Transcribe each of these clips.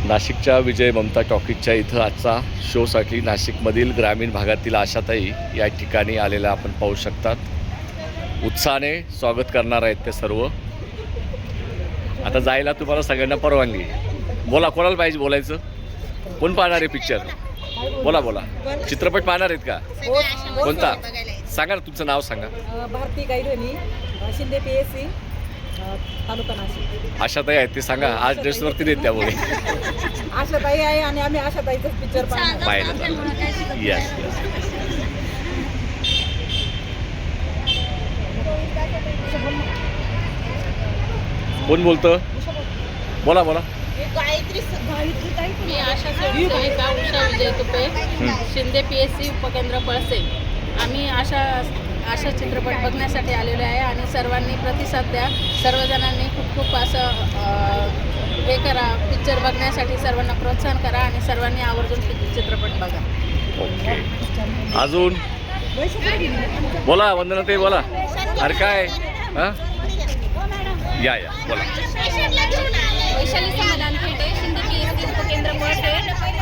नाशिकच्या विजय ममता टॉकीजच्या इथं आजचा शोसाठी नाशिकमधील ग्रामीण भागातील आशाताई या ठिकाणी आलेल्या आपण पाहू शकतात. उत्साहाने स्वागत करणार आहेत ते सर्व. आता जायला तुम्हाला सगळ्यांना परवानगी. बोला, कोणाला पाहिजे बोलायचं? कोण पाहणार आहे पिक्चर? बोला बोला. चित्रपट पाहणार आहेत का? कोणता सांगा ना, तुमचं नाव सांगा. भारती गायधनी, शिंदे PSC, तालुका नाशिक. आशाताई आहेत ते सांगा. आज ड्रेसवरती देत त्यामुळे आशाताई आहे आणि आम्ही आशाताईचाच पिक्चर पाहिलं. यस. कोण बोलतं? बोला बोला. मी आशा सेविका उषा विजय तुपे, शिंदे PSC उपकेंद्र पळसे. आम्ही आशा चित्रपट बघण्यासाठी आलेलो आहे आणि सर्वांनी प्रतिसाद द्या. सर्वजणांनी खूप खूप असं हे करा, पिक्चर बघण्यासाठी सर्वांना प्रोत्साहन करा आणि सर्वांनी आवर्जून चित्रपट बघा. ओके. अजून बोला. वंदनाताई बोला. अरे काय हां, या बोला. वैशाली समाधान खेटे, शिंदे PSC उपकेंद्र पळसे.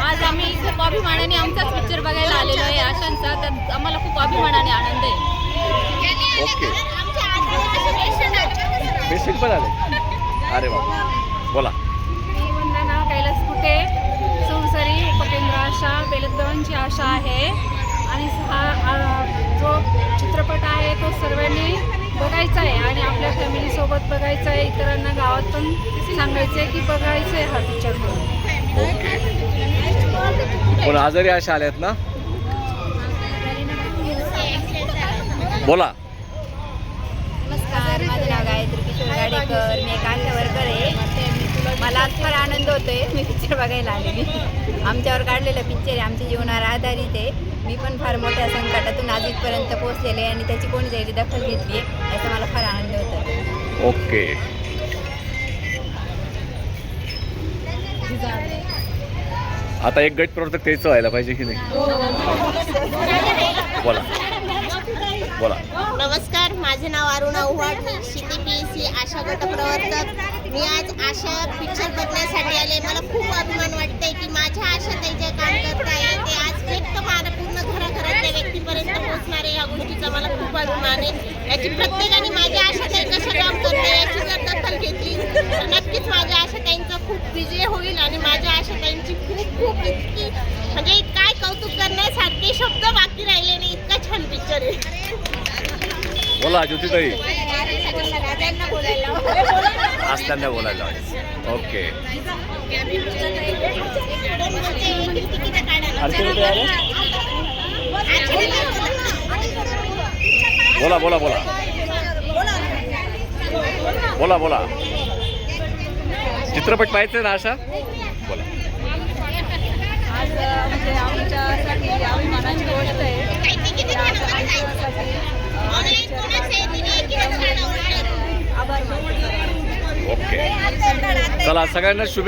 आज आम्ही खूप अभिमानाने आमचाच पिक्चर बघायला आलेलो आहे आशांचा. तर आम्हाला खूप अभिमानाने आनंद आहे. ओके. बेसिक पण आले. अरे बाबा, बोला. मी वंदना कैलास कुटे, संसारी उपकेंद्र आशा, बेलदवांची आशा आहे. आणि हा जो चित्रपट आहे तो सर्वांनी बघायचा आहे आणि आपल्या फॅमिलीसोबत बघायचा आहे. इतरांना गावात पण सांगायचं आहे की बघायचं आहे हा पिक्चर म्हणून. ओके. पण आजारी आशा आल्यात ना? बोला. नमस्कार, माझं नाव गायत्री किशोर गाडेकर. मी एक आशा वर्कर आहे. मला आज फार आनंद होतोय. मी पिक्चर बघायला आलेली. आमच्यावर काढलेला पिक्चर आहे, आमच्या जीवनावर आधारित आहे. मी पण फार मोठ्या संकटातून आज इथपर्यंत पोहोचलेले आहे आणि त्याची कोणीतरी दखल घेतली आहे, याचा मला फार आनंद होतो. ओके. आता एक गट प्रवर्तक त्याचं व्हायला पाहिजे की नाही? बोला बोला. नमस्कार, माझे नाव अरुणा उव्हाड. मी शिंदे PSC आशा गट प्रवर्तक. मी आज आशा पिक्चर बघण्यासाठी आले. मला खूप अभिमान वाटतंय की माझ्या आशाताई जे काम करत आहे ते आज व्यक्त मला पूर्ण घराघरातल्या व्यक्तीपर्यंत पोहोचणार आहे. या गोष्टीचा मला खूप अभिमान आहे. याची प्रत्येकाने माझ्या आशाताई कसं काम करते याची जर दखल घेतली तर नक्कीच माझ्या आशाताईंचा खूप विजय होईल आणि माझ्या आशाताईंची खूप खूप इतकी म्हणजे काय कौतुक करण्यासारखे शब्द बाकी राहिले नाही. इतका छान पिक्चर आहे. बोला ज्योतिताई. आज त्यांना बोलायला. ओके. बोला बोला बोला बोला बोला. चित्रपट पाहायचं ना आशा? बोला. आज म्हणजे आमच्यासाठी अभिमानाची गोष्ट आहे. ओके. चला, सगळ्यांना शुभेच्छा.